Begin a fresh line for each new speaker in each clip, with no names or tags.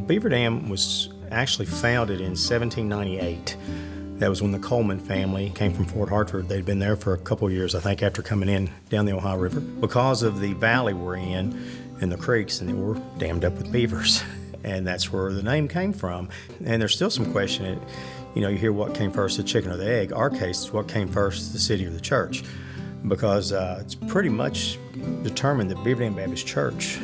Beaver Dam was actually founded in 1798. That was when the Coleman family came from Fort Hartford. They'd been there for a couple of years, I think, after coming in down the Ohio River. Because of the valley we're in and the creeks, and they were dammed up with beavers. And that's where the name came from. And there's still some question. You hear what came first, the chicken or the egg. Our case, what came first, the city or the church? Because it's pretty much determined that Beaver Dam Baptist Church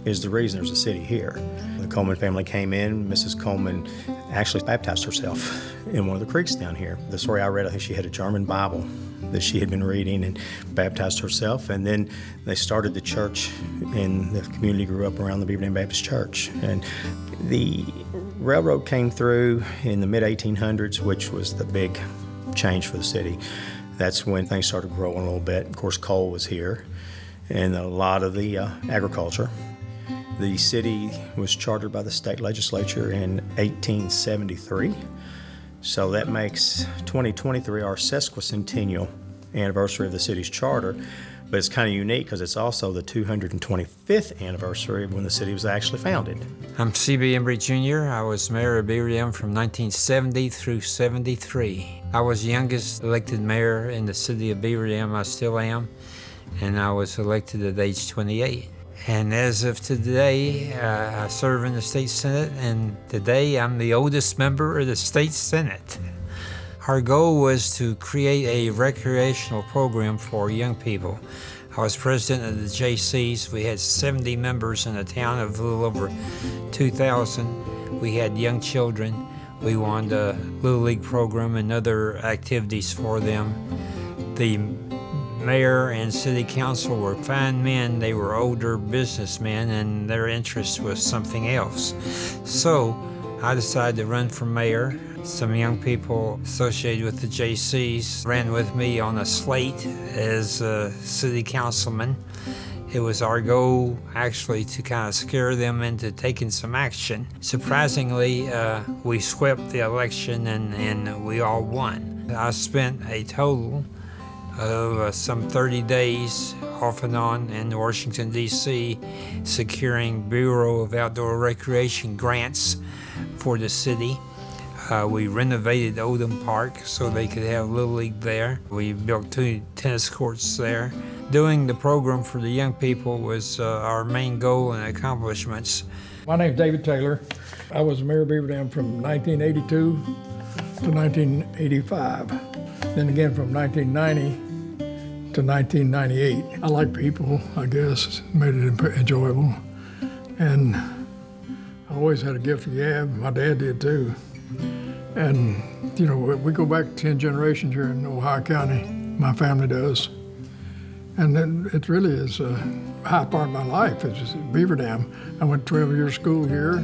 is the reason there's a city here. The Coleman family came in. Mrs. Coleman actually baptized herself in one of the creeks down here. The story I read, I think she had a German Bible that she had been reading and baptized herself. And then they started the church, and the community grew up around the Beaver Dam Baptist Church. And the railroad came through in the mid-1800s, which was the big change for the city. That's when things started growing a little bit. Of course, coal was here and a lot of the agriculture. The city was chartered by the state legislature in 1873. So that makes 2023 our Sesquicentennial anniversary of the city's charter. But it's kind of unique because it's also the 225th anniversary of when the city was actually founded.
I'm C.B. Embry Jr. I was mayor of Beaver Dam from 1970 through 73. I was the youngest elected mayor in the city of Beaver Dam. I still am. And I was elected at age 28. And as of today, I serve in the state senate, and today I'm the oldest member of the state senate. Our goal was to create a recreational program for young people. I was president of the JCs. We had 70 members in a town of a little over 2,000. We had young children. We wanted a Little League program and other activities for them. The mayor and city council were fine men. They were older businessmen, and their interest was something else. So I decided to run for mayor. Some young people associated with the JCs ran with me on a slate as a city councilman. It was our goal actually to kind of scare them into taking some action. Surprisingly, we swept the election and we all won. I spent a total of some 30 days off and on in Washington, D.C., securing Bureau of Outdoor Recreation grants for the city. We renovated Odom Park so they could have Little League there. We built 2 tennis courts there. Doing the program for the young people was our main goal and accomplishments.
My name's David Taylor. I was mayor of Beaver Dam from 1982 to 1985. Then again from 1990 to 1998. I like people, I guess, made it enjoyable. And I always had a gift for gab. My dad did too. And, we go back 10 generations here in Ohio County. My family does. And then it really is a high part of my life. It's just Beaver Dam. I went 12 years school here.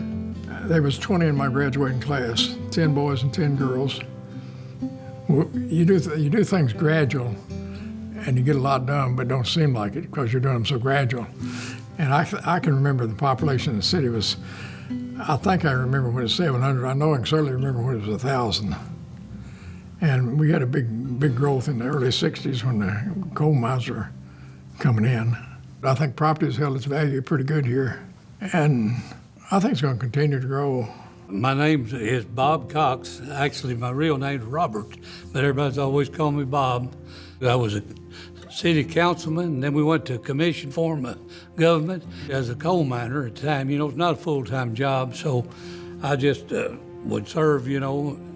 There was 20 in my graduating class, 10 boys and 10 girls. You do things gradual, and you get a lot done, but don't seem like it because you're doing them so gradual. And I can remember the population in the city was, I think I remember when it was 700. I know I can certainly remember when it was 1,000. And we had a big growth in the early 60s when the coal mines were coming in. I think property has held its value pretty good here. And I think it's going to continue to grow.
My name is Bob Cox. Actually, my real name's Robert, but everybody's always called me Bob. I was a city councilman, and then we went to a commission form of government as a coal miner at the time. It's not a full-time job, so I just would serve,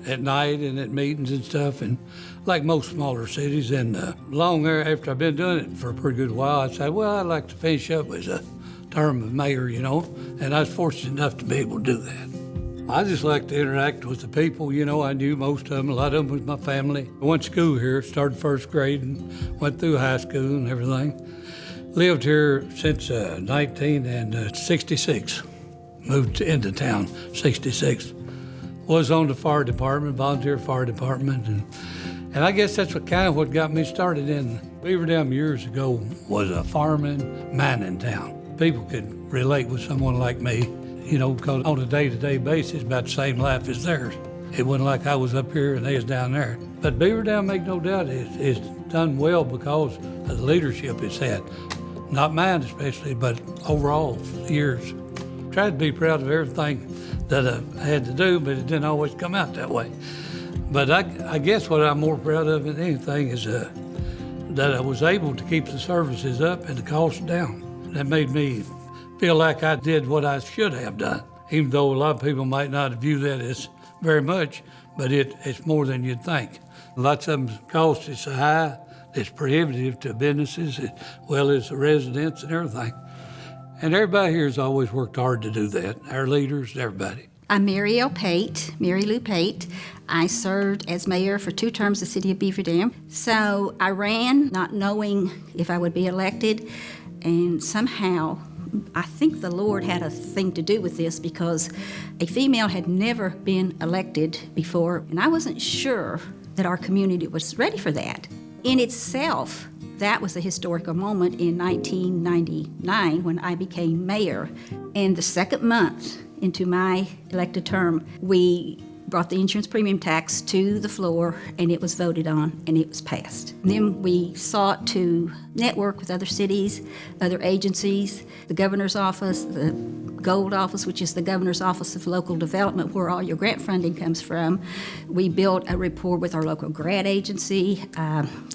at night and at meetings and stuff, and like most smaller cities. And long after I've been doing it for a pretty good while, I said, well, I'd like to finish up as a term of mayor, and I was fortunate enough to be able to do that. I just like to interact with the people. I knew most of them. A lot of them was my family. I went to school here, started first grade, and went through high school and everything. Lived here since 1966. Moved into town, 66. Was on the fire department, volunteer fire department, and I guess that's what got me started in Beaver Dam years ago. Was a farming, mining town. People could relate with someone like me. Because on a day-to-day basis, about the same life as theirs. It wasn't like I was up here and they was down there. But Beaver Dam, make no doubt, is done well because of the leadership it's had. Not mine especially, but overall, for years. tried to be proud of everything that I had to do, but it didn't always come out that way. But I guess what I'm more proud of than anything is that I was able to keep the services up and the costs down. That made me feel like I did what I should have done, even though a lot of people might not view that as very much, but it's more than you'd think. Lots of them cost is high, it's prohibitive to businesses as well as the residents and everything. And everybody here has always worked hard to do that, our leaders, everybody.
I'm Mary Lou Pate. I served as mayor for 2 terms of the city of Beaver Dam. So I ran not knowing if I would be elected, and somehow I think the Lord had a thing to do with this because a female had never been elected before, and I wasn't sure that our community was ready for that. In itself, that was a historical moment in 1999 when I became mayor. And the second month into my elected term, we brought the insurance premium tax to the floor, and it was voted on, and it was passed. And then we sought to network with other cities, other agencies, the governor's office, the GOLD office, which is the governor's office of local development, where all your grant funding comes from. We built a rapport with our local grant agency,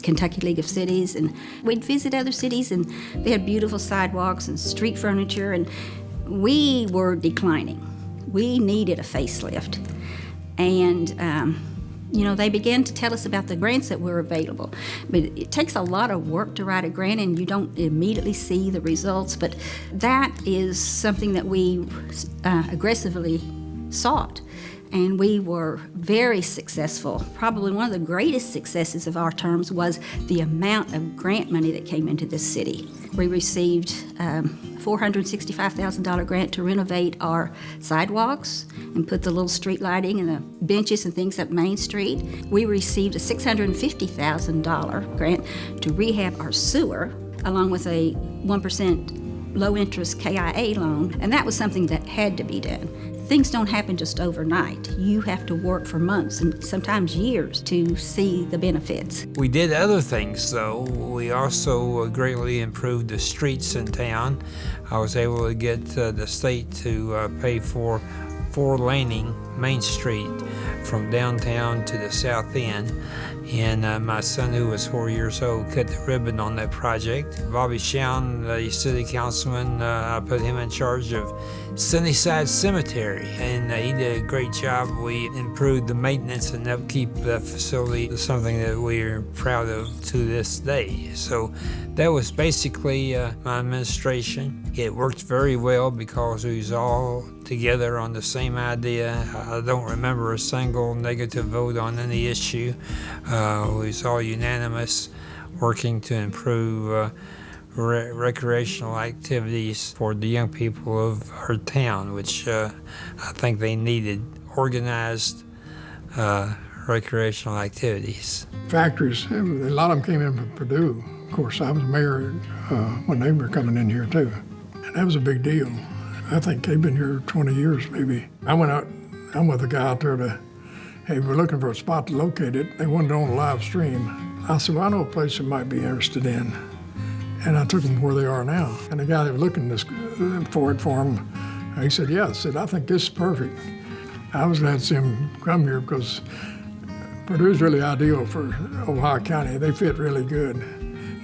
Kentucky League of Cities, and we'd visit other cities, and they had beautiful sidewalks and street furniture, and we were declining. We needed a facelift. And, they began to tell us about the grants that were available. But it takes a lot of work to write a grant, and you don't immediately see the results. But that is something that we aggressively sought. And we were very successful. Probably one of the greatest successes of our terms was the amount of grant money that came into this city. We received a $465,000 grant to renovate our sidewalks and put the little street lighting and the benches and things up Main Street. We received a $650,000 grant to rehab our sewer, along with a 1% low-interest KIA loan, and that was something that had to be done. Things don't happen just overnight. You have to work for months and sometimes years to see the benefits.
We did other things, though. We also greatly improved the streets in town. I was able to get the state to pay for 4-laning Main Street from downtown to the south end. And my son, who was 4 years old, cut the ribbon on that project. Bobby Shown, the city councilman, I put him in charge of Sunnyside Cemetery, and he did a great job. We improved the maintenance and upkeep of that facility, something that we're proud of to this day. So that was basically my administration. It worked very well because we was all together on the same idea. I don't remember a single negative vote on any issue. We was all unanimous, working to improve recreational activities for the young people of our town, which I think they needed organized recreational activities.
Factories, a lot of them came in from Purdue. Of course, I was mayor when they were coming in here too, and that was a big deal. I think they've been here 20 years maybe. I went out, I'm with a guy out there hey, we're looking for a spot to locate it. They wanted it on a live stream. I said, well, I know a place they might be interested in. And I took them where they are now. And the guy that was looking for them, he said, yeah. I said, I think this is perfect. I was glad to see him come here because Purdue's really ideal for Ohio County. They fit really good.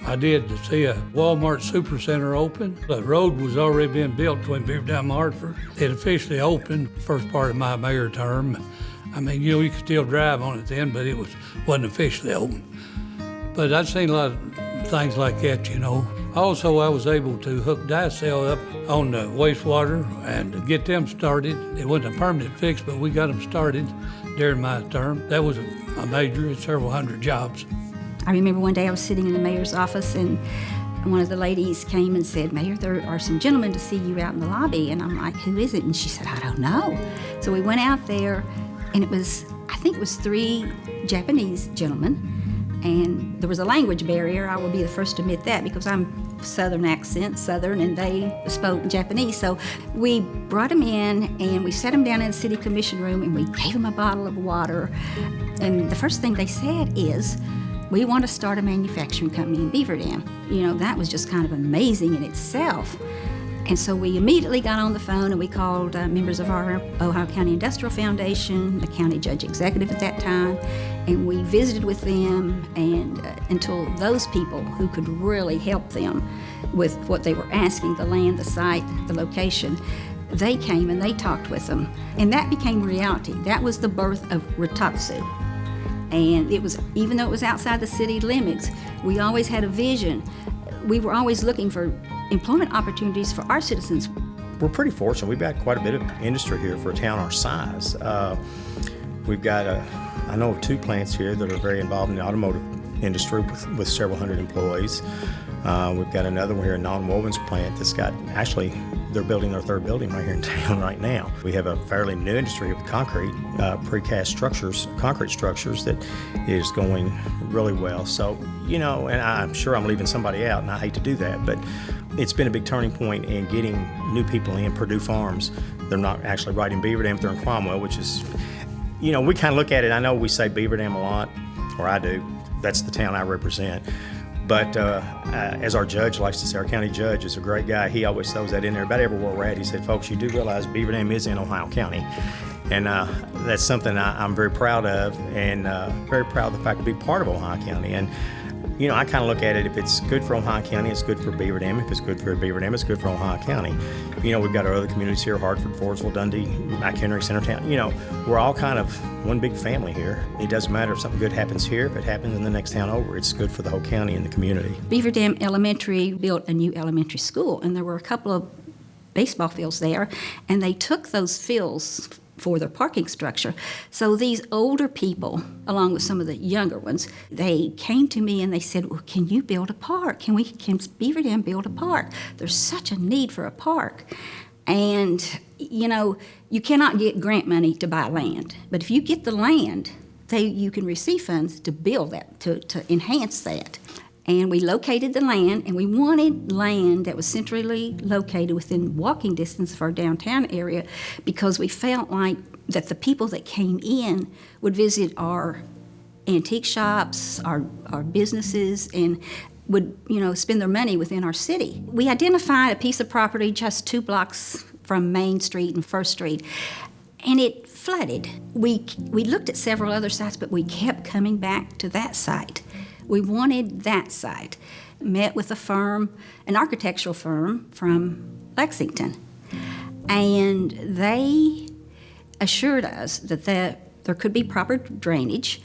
I did to see a Walmart Supercenter open. The road was already being built between Beaver Dam and Hartford. It officially opened first part of my mayor term. I mean, you could still drive on it then, but it wasn't officially open. But I've seen a lot of things like that, Also, I was able to hook Dicel up on the wastewater and get them started. It wasn't a permanent fix, but we got them started during my term. That was a major, several hundred jobs.
I remember one day I was sitting in the mayor's office, and one of the ladies came and said, Mayor, there are some gentlemen to see you out in the lobby. And I'm like, who is it? And she said, I don't know. So we went out there, and I think it was 3 Japanese gentlemen. And there was a language barrier. I will be the first to admit that because I'm Southern, and they spoke Japanese. So we brought them in, and we sat them down in the city commission room, and we gave them a bottle of water. And the first thing they said is, we want to start a manufacturing company in Beaver Dam. That was just kind of amazing in itself. And so we immediately got on the phone and we called members of our Ohio County Industrial Foundation, the county judge executive at that time, and we visited with them and until those people who could really help them with what they were asking, the land, the site, the location, they came and they talked with them. And that became reality. That was the birth of Ratatsu. And it was, even though it was outside the city limits, we always had a vision. We were always looking for employment opportunities for our citizens.
We're pretty fortunate. We've got quite a bit of industry here for a town our size. We've got, I know of 2 plants here that are very involved in the automotive industry with several hundred employees. We've got another one here, a non-wovens plant that's got, actually, they're building their 3rd building right here in town right now. We have a fairly new industry of concrete, precast structures, concrete structures that is going really well. So, you know, and I'm sure I'm leaving somebody out, and I hate to do that, but it's been a big turning point in getting new people in. Purdue Farms, they're not actually right in Beaver Dam, they're in Cromwell, which is, you know, we kind of look at it, I know we say Beaver Dam a lot, or I do, that's the town I represent. But as our judge likes to say, our county judge is a great guy. He always throws that in there about everywhere we're at. He said, folks, you do realize Beaver Dam is in Ohio County. And that's something I'm very proud of, and very proud of the fact to be part of Ohio County. And, you know, I kind of look at it, if it's good for Ohio County, it's good for Beaver Dam. If it's good for Beaver Dam, it's good for Ohio County. You know, we've got our other communities here, Hartford, Forestville, Dundee, McHenry, Centertown. You know, we're all kind of one big family here. It doesn't matter if something good happens here, if it happens in the next town over, it's good for the whole county and the community.
Beaver Dam Elementary built a new elementary school, and there were a couple of baseball fields there, and they took those fields for their parking structure. So these older people, along with some of the younger ones, they came to me and they said, well, can you build a park? Can Beaver Dam build a park? There's such a need for a park. And, you know, you cannot get grant money to buy land. But if you get the land, you can receive funds to build that, to enhance that. And we located the land, and we wanted land that was centrally located within walking distance of our downtown area, because we felt like that the people that came in would visit our antique shops, our businesses, and would, you know, spend their money within our city. We identified a piece of property just 2 blocks from Main Street and First Street, and it flooded. We looked at several other sites, but we kept coming back to that site. We wanted that site. Met with a firm, an architectural firm from Lexington, and they assured us that there could be proper drainage,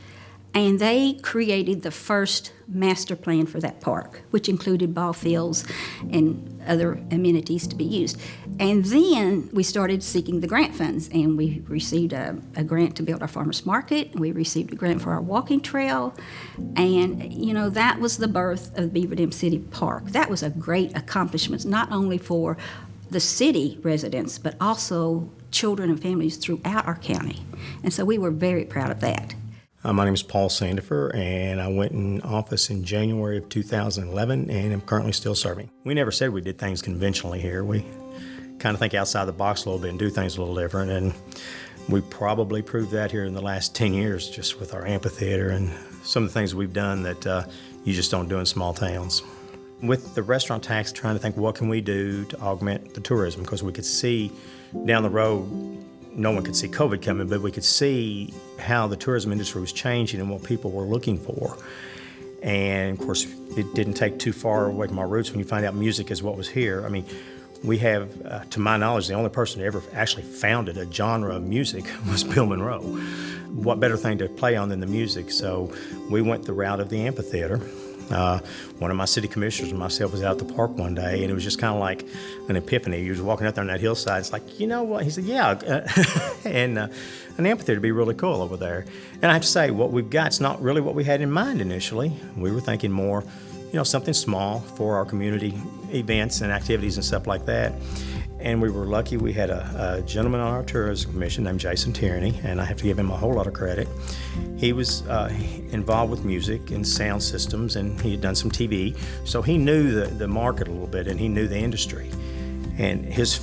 and they created the first master plan for that park, which included ball fields and other amenities to be used. And then we started seeking the grant funds, and we received a grant to build our farmers market. We received a grant for our walking trail, and, you know, that was the birth of Beaver Dam City Park. That was a great accomplishment, not only for the city residents, but also children and families throughout our county. And so we were very proud of that.
My name is Paul Sandifer, and I went in office in January of 2011, and I'm currently still serving. We never said we did things conventionally here. We kind of think outside the box a little bit and do things a little different, and we probably proved that here in the last 10 years just with our amphitheater and some of the things we've done that you just don't do in small towns. With the restaurant tax, trying to think what can we do to augment the tourism, because we could see down the road, no one could see COVID coming, but we could see how the tourism industry was changing and what people were looking for. And of course, it didn't take too far away from our roots when you find out music is what was here. I mean, we have, to my knowledge, the only person to ever actually founded a genre of music was Bill Monroe. What better thing to play on than the music? So we went the route of the amphitheater. One of my city commissioners and myself was out at the park one day, and it was just kind of like an epiphany. He was walking out there on that hillside. It's like, you know what? He said, yeah, and an amphitheater would be really cool over there. And I have to say, what we've got is not really what we had in mind initially. We were thinking more, you know, something small for our community events and activities and stuff like that. And we were lucky. We had a gentleman on our tourism commission named Jason Tierney, and I have to give him a whole lot of credit. He was involved with music and sound systems, and he had done some TV, so he knew the market a little bit, and he knew the industry. And his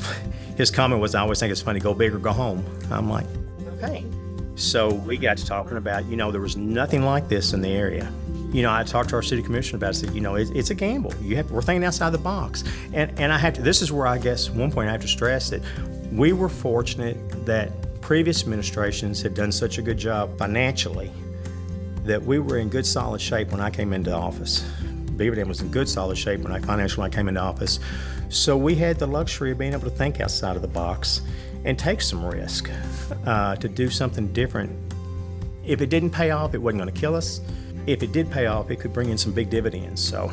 comment was, I always think it's funny, go big or go home. I'm like, okay. So we got to talking about, you know, there was nothing like this in the area. I talked to our city commissioner about it. I said, it's a gamble. We're thinking outside the box. And I have to, this is where I guess one point I have to stress that we were fortunate that previous administrations had done such a good job financially that we were in good solid shape when I came into office. Beaver Dam was in good solid shape when I came into office. So we had the luxury of being able to think outside of the box and take some risk to do something different. If it didn't pay off, it wasn't going to kill us. If it did pay off, it could bring in some big dividends. So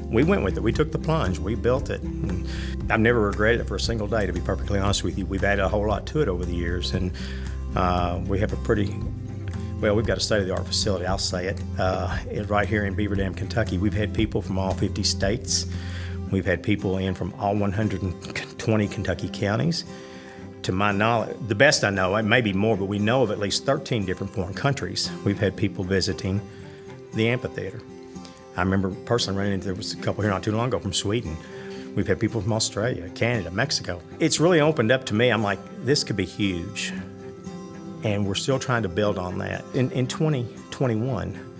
we went with it. We took the plunge. We built it. And I've never regretted it for a single day, to be perfectly honest with you. We've added a whole lot to it over the years, and we have we've got a state-of-the-art facility, I'll say it, right here in Beaver Dam, Kentucky. We've had people from all 50 states. We've had people in from all 120 Kentucky counties. To my knowledge, the best I know, it may be more, but we know of at least 13 different foreign countries. We've had people visiting the amphitheater. I remember personally running into, there was a couple here not too long ago from Sweden. We've had people from Australia, Canada, Mexico. It's really opened up to me. I'm like, this could be huge. And we're still trying to build on that. In 2021,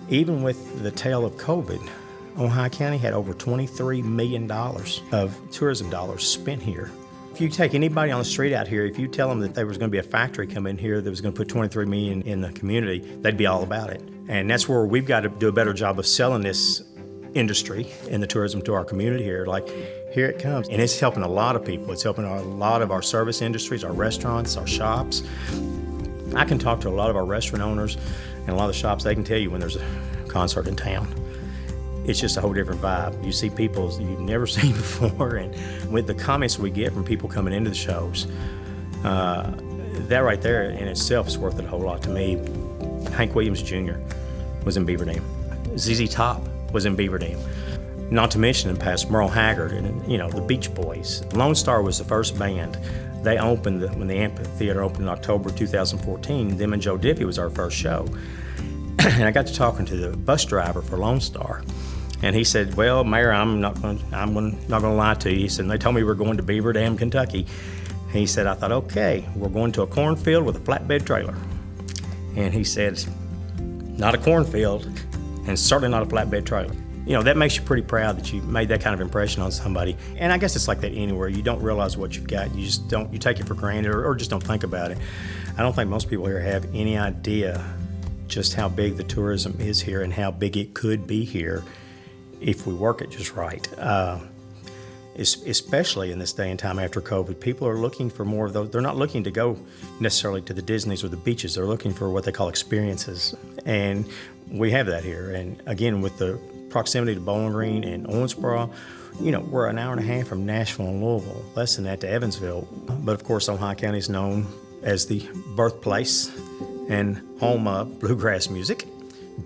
even with the tail of COVID, Ohio County had over $23 million of tourism dollars spent here. If you take anybody on the street out here, if you tell them that there was going to be a factory come in here that was going to put $23 million in the community, they'd be all about it. And that's where we've got to do a better job of selling this industry and the tourism to our community here. Like, here it comes. And it's helping a lot of people. It's helping a lot of our service industries, our restaurants, our shops. I can talk to a lot of our restaurant owners and a lot of the shops. They can tell you when there's a concert in town. It's just a whole different vibe. You see people you've never seen before, and with the comments we get from people coming into the shows, that right there in itself is worth it a whole lot to me. Hank Williams Jr. was in Beaver Dam. ZZ Top was in Beaver Dam. Not to mention in the past, Merle Haggard and the Beach Boys. Lone Star was the first band. They opened when the amphitheater opened in October 2014. Them and Joe Diffie was our first show. And I got to talking to the bus driver for Lone Star. And he said, well, Mayor, I'm not going to lie to you. He said, they told me we're going to Beaver Dam, Kentucky. And he said, I thought, okay, we're going to a cornfield with a flatbed trailer. And he said, not a cornfield, and certainly not a flatbed trailer. That makes you pretty proud that you made that kind of impression on somebody. And I guess it's like that anywhere. You don't realize what you've got. You just don't, you take it for granted or just don't think about it. I don't think most people here have any idea just how big the tourism is here and how big it could be here if we work it just right. Especially in this day and time after COVID, people are looking for more of those. They're not looking to go necessarily to the Disneys or the beaches. They're looking for what they call experiences. And we have that here. And again, with the proximity to Bowling Green and Owensboro, we're an hour and a half from Nashville and Louisville, less than that to Evansville. But of course, Ohio County is known as the birthplace and home of bluegrass music.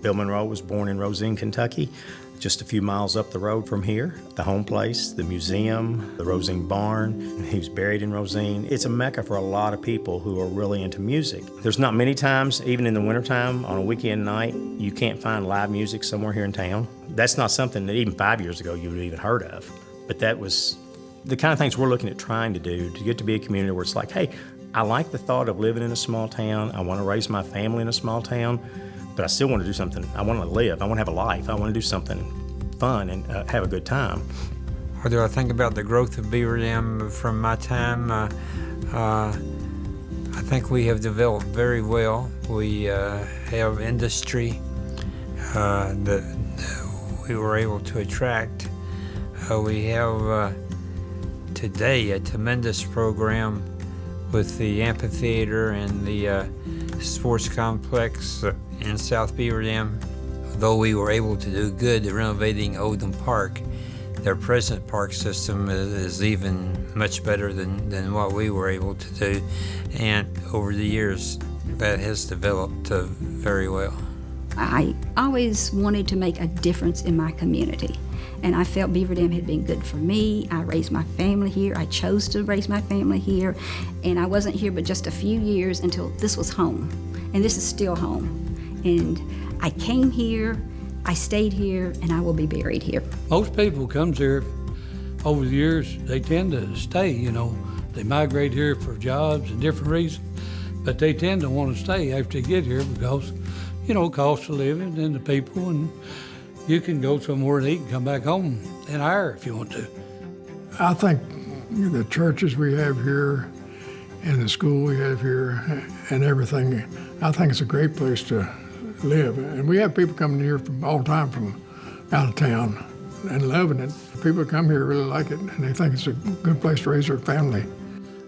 Bill Monroe was born in Rosine, Kentucky, just a few miles up the road from here. The home place, the museum, the Rosine Barn. He was buried in Rosine. It's a mecca for a lot of people who are really into music. There's not many times, even in the wintertime, on a weekend night, you can't find live music somewhere here in town. That's not something that even 5 years ago you would have even heard of. But that was the kind of things we're looking at trying to do to get to be a community where it's like, hey, I like the thought of living in a small town. I want to raise my family in a small town. But I still want to do something. I want to live. I want to have a life. I want to do something fun and have a good time.
What do I think about the growth of Beaver Dam from my time? I think we have developed very well. We have industry that we were able to attract. We have today a tremendous program with the amphitheater and the sports complex in South Beaver Dam. Though we were able to do good renovating Odom Park, their present park system is even much better than what we were able to do. And over the years, that has developed very well.
I always wanted to make a difference in my community. And I felt Beaver Dam had been good for me. I raised my family here. I chose to raise my family here. And I wasn't here but just a few years until this was home. And this is still home. And I came here, I stayed here, and I will be buried here.
Most people comes here over the years, they tend to stay, They migrate here for jobs and different reasons. But they tend to want to stay after they get here because, cost of living and the people, and you can go somewhere and eat and come back home in an hour if you want to.
I think the churches we have here and the school we have here and everything, I think it's a great place to live. And we have people coming here from all the time from out of town and loving it. People that come here really like it, and they think it's a good place to raise their family.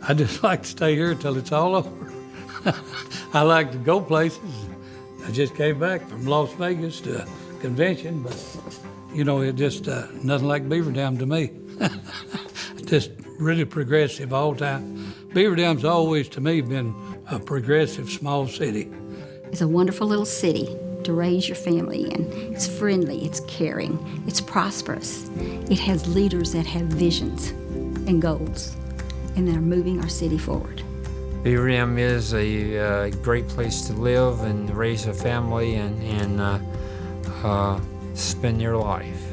I just like to stay here till it's all over. I like to go places. I just came back from Las Vegas to a convention, but it just nothing like Beaver Dam to me. Just really progressive all the time. Beaver Dam's always, to me, been a progressive small city.
It's a wonderful little city to raise your family in. It's friendly, it's caring, it's prosperous. It has leaders that have visions and goals, and they're moving our city forward.
Beaver Dam is a great place to live and raise a family and spend your life.